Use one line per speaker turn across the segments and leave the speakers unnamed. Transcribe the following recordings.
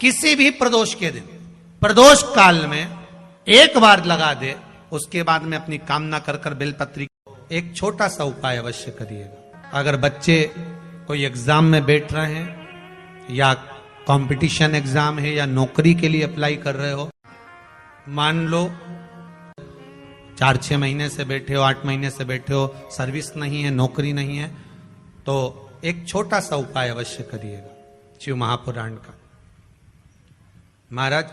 किसी भी प्रदोष के दिन, प्रदोष काल में एक बार लगा दे, उसके बाद में अपनी कामना कर कर बेलपत्री एक छोटा सा उपाय अवश्य करिएगा। अगर बच्चे कोई एग्जाम में बैठ रहे हैं या कंपटीशन एग्जाम है या नौकरी के लिए अप्लाई कर रहे हो, मान लो 4-6 महीने से बैठे हो, 8 महीने से बैठे हो, सर्विस नहीं है, नौकरी नहीं है, तो एक छोटा सा उपाय अवश्य करिएगा शिव महापुराण का। महाराज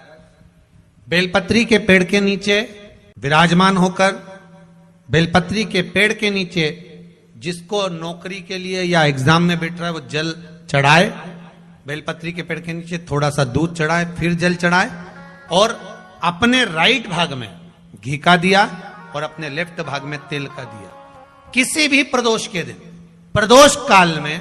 बेलपत्री के पेड़ के नीचे विराजमान होकर, बेलपत्री के पेड़ के नीचे जिसको नौकरी के लिए या एग्जाम में बैठ रहा है वो जल चढ़ाए, बेलपत्री के पेड़ के नीचे थोड़ा सा दूध चढ़ाए, फिर जल चढ़ाए और अपने राइट भाग में घी का दिया और अपने लेफ्ट भाग में तेल का दिया। किसी भी प्रदोष के दिन, प्रदोष काल में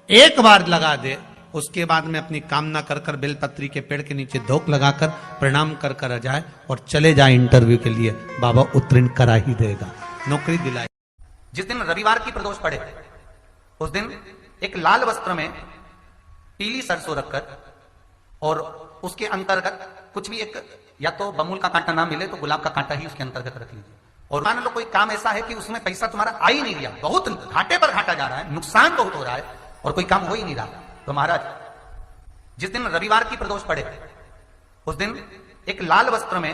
एक बार लगा दे, उसके बाद में अपनी कामना कर कर बेलपत्री के पेड़ के नीचे धोख लगाकर प्रणाम कर कर आ जाए और चले जाए इंटरव्यू के लिए, बाबा उत्तीर्ण करा ही देगा, नौकरी दिलाए।
जिस दिन रविवार की प्रदोष पड़े उस दिन एक लाल वस्त्र में पीली सरसों रखकर और उसके अंतर्गत कुछ भी एक, या तो बमूल का कांटा ना मिले तो गुलाब का कांटा ही उसके अंतर्गत रख लीजिए। और मान लो कोई काम ऐसा है कि उसमें पैसा तुम्हारा आ ही नहीं रहा, बहुत घाटे पर घाटा जा रहा है, नुकसान बहुत हो रहा है और कोई काम हो ही नहीं रहा, तो महाराज जिस दिन रविवार की प्रदोष पड़े उस दिन एक लाल वस्त्र में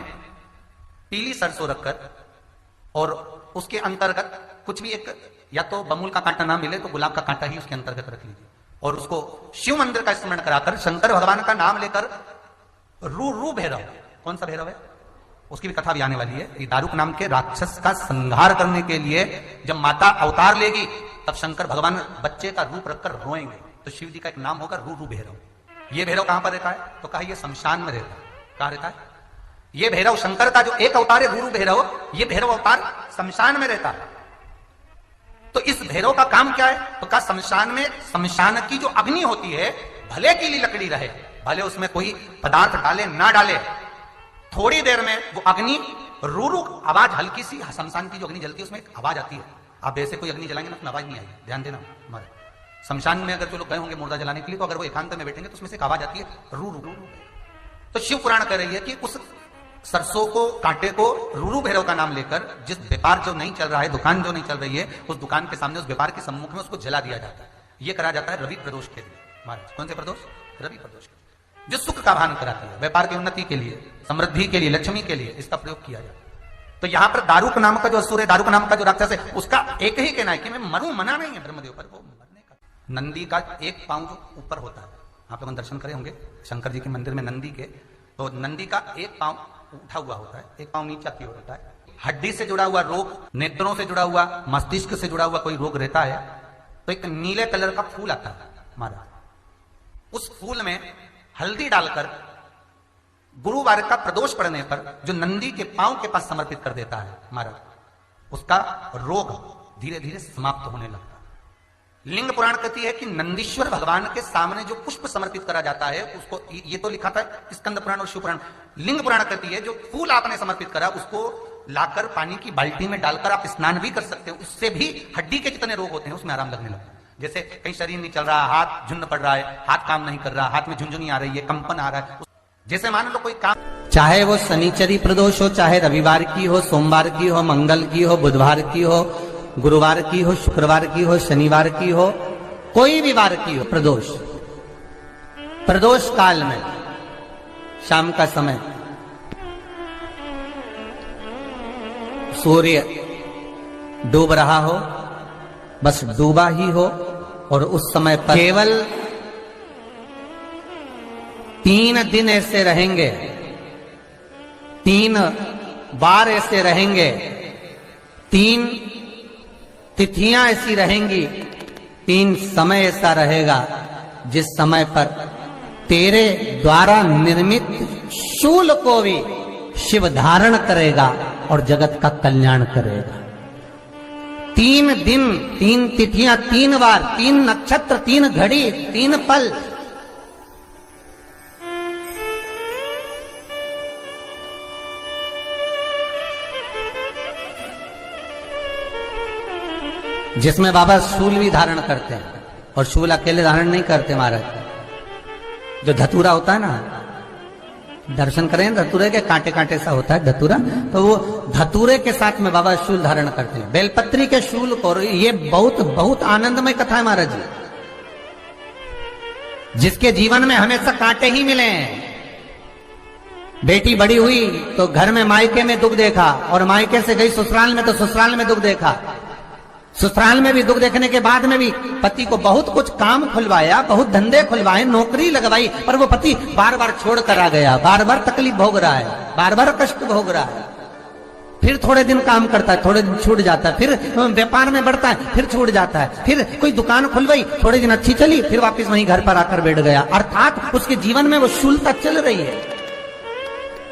पीली सरसों रखकर और उसके अंतर्गत कुछ भी एक, या तो बमूल का कांटा ना मिले तो गुलाब का कांटा ही उसके अंतर्गत रख लीजिए और उसको शिव मंदिर का स्मरण कराकर शंकर भगवान का नाम लेकर रू भैरव, कौन सा भैरव है उसकी भी कथा भी आने वाली है। ये दारुक नाम के राक्षस का संहार करने के लिए जब माता अवतार लेगी तब शंकर भगवान बच्चे का रूप रखकर रोएंगे, तो शिव जी का एक नाम होगा रू भैरव। ये भैरव कहां पर रहता है, तो कहा ये शमशान में रहता है। कहां रहता है ये भैरव? शंकर का जो एक अवतार है रू भैरव, ये भैरव अवतार शमशान में रहता है। तो इस भैरव का काम क्या है, तो कहा शमशान में, शमशान की जो अग्नि होती है भले की लकड़ी रहे, भले उसमें कोई पदार्थ डाले ना डाले, थोड़ी देर में वो अग्नि रू आवाज, हल्की सी शमशान की जो अग्नि जलती है उसमें एक आवाज आती है। आप ऐसे कोई अग्नि जलाएंगे ना उसमें आवाज नहीं आएगी, ध्यान देना। हमारे शमशान में अगर जो लोग गए होंगे मुर्दा जलाने के लिए, तो अगर वो एकांत में बैठेंगे तो उसमें से एक आवाज आती है रू रू। तो शिव पुराण कह रही है कि उस सरसों को, कांटे को रूरू भैरव का नाम लेकर जिस व्यापार जो नहीं चल रहा है, दुकान जो नहीं चल रही है, उस दुकान के सामने, उस व्यापार के सम्मुख में उसको जला दिया जाता है। यह करा जाता है रवि प्रदोष के लिए। महाराज कौन से प्रदोष? रवि प्रदोष के, जो सुख का भान कराती है, व्यापार की उन्नति के लिए, समृद्धि के लिए, लक्ष्मी के लिए इसका प्रयोग किया जाता है। तो यहां पर दारुक नाम का जो असुर है, दारुक नाम का जो राक्षस है, उसका एक ही कहना है कि मैं मरूं, मना नहीं है ब्रह्मदेव पर, वो मरने का। नंदी का एक पांव जो ऊपर होता है, आप लोग दर्शन करे होंगे शंकर जी के मंदिर में नंदी के, तो नंदी का एक पांव उठा हुआ होता है, एक पांव नीचा की ओर होता है। हड्डी से जुड़ा हुआ रोग, नेत्रों से जुड़ा हुआ, मस्तिष्क से जुड़ा हुआ कोई रोग रहता है, तो एक नीले कलर का फूल आता है महाराज, उस फूल में हल्दी डालकर गुरुवार का प्रदोष पड़ने पर जो नंदी के पांव के पास समर्पित कर देता है महाराज, उसका रोग धीरे धीरे समाप्त होने लगता है। लिंग पुराण कहती है कि नंदीश्वर भगवान के सामने जो पुष्प समर्पित करा जाता है उसको, ये तो लिखा था स्कंद पुराण और शिव पुराण, लिंग पुराण कहती है जो फूल आपने समर्पित करा उसको लाकर पानी की बाल्टी में डालकर आप स्नान भी कर सकते हो, उससे भी हड्डी के जितने रोग होते हैं उसमें आराम लगने लगता है। जैसे कहीं शरीर नहीं चल रहा, हाथ झुंड पड़ रहा है, हाथ काम नहीं कर रहा, हाथ में झुंझुनी आ रही है, कंपन आ रहा है, जैसे मान लो कोई काम,
चाहे वो शनिचरी प्रदोष हो, चाहे रविवार की हो, सोमवार की हो, मंगल की हो, बुधवार की हो, गुरुवार की हो, शुक्रवार की हो, शनिवार की हो, कोई भी वार की हो, प्रदोष, प्रदोष काल में शाम का समय सूर्य डूब रहा हो, बस डूबा ही हो, और उस समय पर केवल 3 दिन ऐसे रहेंगे, 3 बार ऐसे रहेंगे, 3 तिथियां ऐसी रहेंगी, 3 समय ऐसा रहेगा जिस समय पर तेरे द्वारा निर्मित शूल को भी शिव धारण करेगा और जगत का कल्याण करेगा। 3 दिन, 3 तिथियां, 3 बार, 3 नक्षत्र, 3 घड़ी, 3 पल, जिसमें बाबा शूल भी धारण करते हैं, और शूल अकेले धारण नहीं करते महाराज, जो धतूरा होता है ना, दर्शन करें धतूरे के, कांटे कांटे सा होता है धतूरा, तो वो धतूरे के साथ में बाबा शूल धारण करते हैं, बेलपत्री के शूल को। ये बहुत बहुत आनंदमय कथा है महाराज जी, जिसके जीवन में हमेशा कांटे ही मिले हैं। बेटी बड़ी हुई तो घर में मायके में दुख देखा, और मायके से गई ससुराल में तो ससुराल में दुख देखा। ससुराल में भी दुख देखने के बाद में भी पति को बहुत कुछ काम खुलवाया, बहुत धंधे खुलवाए, नौकरी लगवाई, पर वो पति बार बार छोड़ कर आ गया, बार बार तकलीफ भोग रहा है, बार बार कष्ट भोग रहा है। फिर थोड़े दिन काम करता है, थोड़े दिन छूट जाता है, फिर व्यापार में बढ़ता है, फिर छूट जाता है, फिर कोई दुकान खुलवाई, थोड़े दिन अच्छी चली, फिर वापस वहीं घर पर आकर बैठ गया। अर्थात उसके जीवन में वो शूलता चल रही है।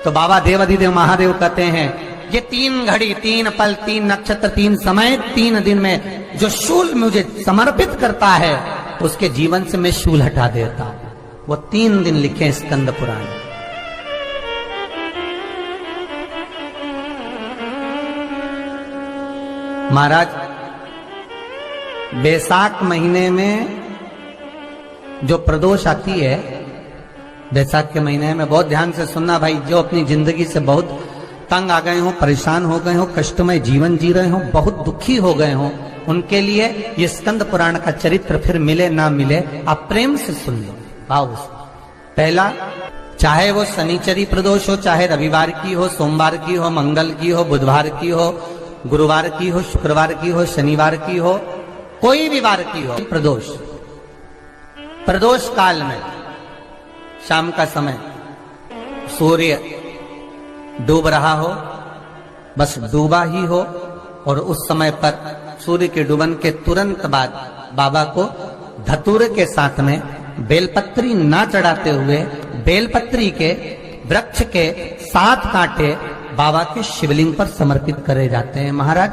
तो बाबा देवाधिदेव महादेव कहते हैं, ये 3 घड़ी, 3 पल, 3 नक्षत्र, 3 समय, 3 दिन में जो शूल मुझे समर्पित करता है, उसके जीवन से मैं शूल हटा देता हूं। वो 3 दिन लिखे स्कंद पुराण। महाराज बैसाख महीने में जो प्रदोष आती है, बैसाख के महीने में बहुत ध्यान से सुनना भाई, जो अपनी जिंदगी से बहुत तंग आ गए हो, परेशान हो गए हो, कष्टमय जीवन जी रहे हो, बहुत दुखी हो गए हो, उनके लिए ये स्कंद पुराण का चरित्र फिर मिले ना मिले, आप प्रेम से सुन लो भाव से। पहला, चाहे वो शनिचरी प्रदोष हो, चाहे रविवार की हो, सोमवार की हो, मंगल की हो, बुधवार की हो, गुरुवार की हो, शुक्रवार की हो, शनिवार की हो, कोई भी वार की हो, प्रदोष काल में शाम का समय सूर्य डूब रहा हो, बस डूबा ही हो, और उस समय पर सूर्य के डूबन के तुरंत बाद बाबा को धतूरे के साथ में बेलपत्री ना चढ़ाते हुए बेलपत्री के वृक्ष के 7 कांटे बाबा के शिवलिंग पर समर्पित करे जाते हैं महाराज,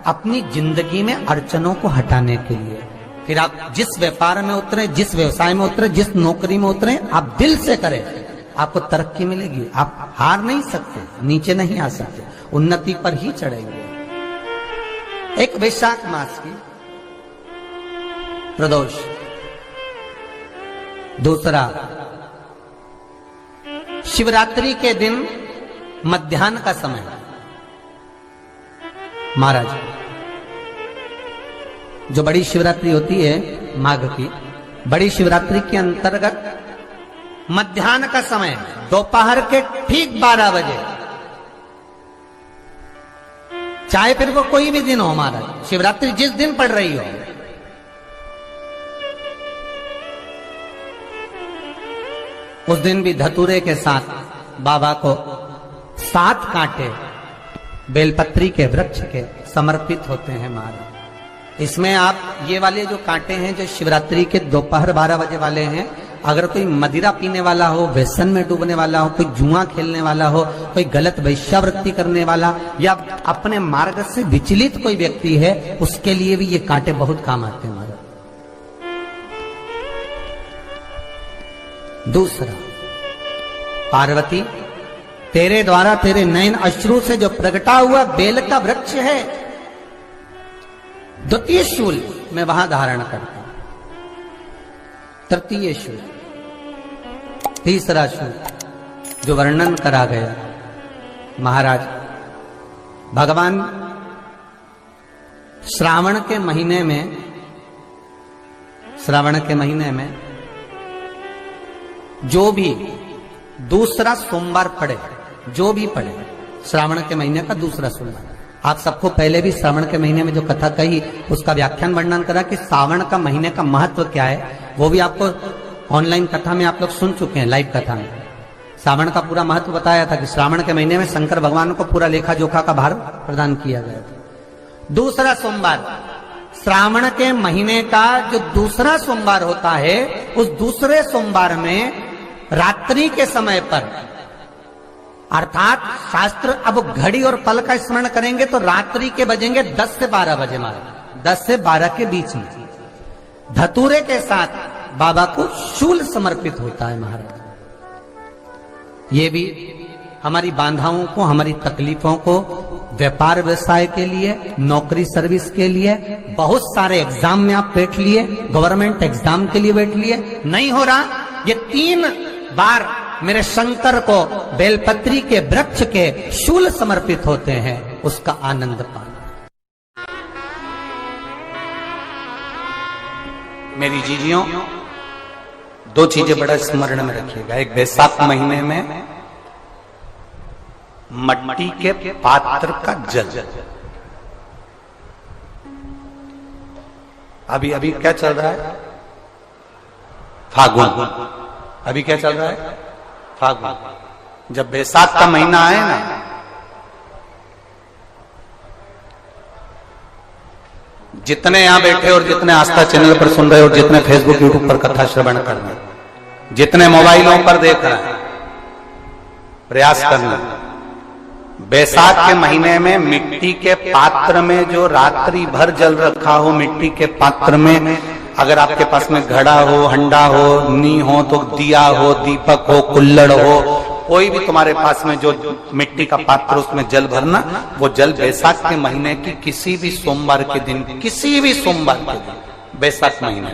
अपनी जिंदगी में अड़चनों को हटाने के लिए। फिर आप जिस व्यापार में उतरे, जिस व्यवसाय में उतरे, जिस नौकरी में उतरे, आप दिल से करें, आपको तरक्की मिलेगी। आप हार नहीं सकते, नीचे नहीं आ सकते, उन्नति पर ही चढ़ेंगे। एक वैशाख मास की प्रदोष, दूसरा शिवरात्रि के दिन मध्याह्न का समय। महाराज जो बड़ी शिवरात्रि होती है माघ की, बड़ी शिवरात्रि के अंतर्गत मध्याह्न का समय, दोपहर के ठीक 12 बजे, चाहे फिर वो कोई भी दिन हो महाराज, शिवरात्रि जिस दिन पड़ रही हो, उस दिन भी धतूरे के साथ बाबा को 7 कांटे बेलपत्री के वृक्ष के समर्पित होते हैं महाराज। इसमें आप ये वाले जो कांटे हैं, जो शिवरात्रि के दोपहर 12 बजे वाले हैं, अगर कोई मदिरा पीने वाला हो, व्यसन में डूबने वाला हो, कोई जुआ खेलने वाला हो, कोई गलत वैश्यावृत्ति करने वाला, या अपने मार्ग से विचलित कोई व्यक्ति है, उसके लिए भी ये कांटे बहुत काम आते हैं महाराज। दूसरा, पार्वती तेरे द्वारा तेरे नयन अश्रु से जो प्रगटा हुआ बेल का वृक्ष है, द्वितीय शूल मैं वहां धारण करता हूं, तृतीय शूल, तीसरा शूल जो वर्णन करा गया महाराज। भगवान श्रावण के महीने में, श्रावण के महीने में जो भी दूसरा सोमवार पड़े, जो भी पड़े, श्रावण के महीने का दूसरा सोमवार, आप सबको पहले भी श्रावण के महीने में जो कथा कही उसका व्याख्यान वर्णन करा कि श्रावण का महीने का महत्व क्या है, वो भी आपको ऑनलाइन कथा में आप लोग सुन चुके हैं, लाइव कथा में श्रावण का पूरा महत्व बताया था कि श्रावण के महीने में शंकर भगवान को पूरा लेखा जोखा का भार प्रदान किया गया था। दूसरा सोमवार, श्रावण के महीने का जो दूसरा सोमवार होता है, उस दूसरे सोमवार में रात्रि के समय पर, अर्थात शास्त्र अब घड़ी और पल का स्मरण करेंगे तो रात्रि के बजेंगे 10 से 12 बजे महाराज, 10 से 12 के बीच में धतूरे के साथ बाबा को शूल समर्पित होता है महाराज। ये भी हमारी बाधाओं को, हमारी तकलीफों को, व्यापार व्यवसाय के लिए, नौकरी सर्विस के लिए, बहुत सारे एग्जाम में आप बैठ लिए, गवर्नमेंट एग्जाम के लिए बैठ लिए, नहीं हो रहा, ये 3 बार मेरे शंकर को बेलपत्री के वृक्ष के शूल समर्पित होते हैं, उसका आनंद पाना।
मेरी जीजियों, दो चीजें बड़ा स्मरण में रखिएगा। एक, बैसाख महीने में मट्टी के पात्र का जल। अभी क्या चल रहा है? फागुन। अभी क्या चल रहा है? फागुन। जब बैसाख का महीना आए ना, जितने यहां बैठे और जितने आस्था चैनल पर सुन रहे और जितने फेसबुक यूट्यूब पर कथा श्रवण कर रहे, जितने मोबाइलों पर देख रहे हैं, प्रयास करना, बैसाख के महीने में मिट्टी के पात्र में जो रात्रि भर जल रखा हो, मिट्टी के पात्र में, अगर आपके पास में घड़ा हो, हंडा हो, नी हो, तो दिया हो, दीपक हो, कुल्लड़ हो, कोई भी तुम्हारे पास में जो मिट्टी का पात्र, उसमें जल भरना। वो जल बैसाख के महीने की किसी भी सोमवार के दिन, किसी भी सोमवार के दिन, बैसाख महीने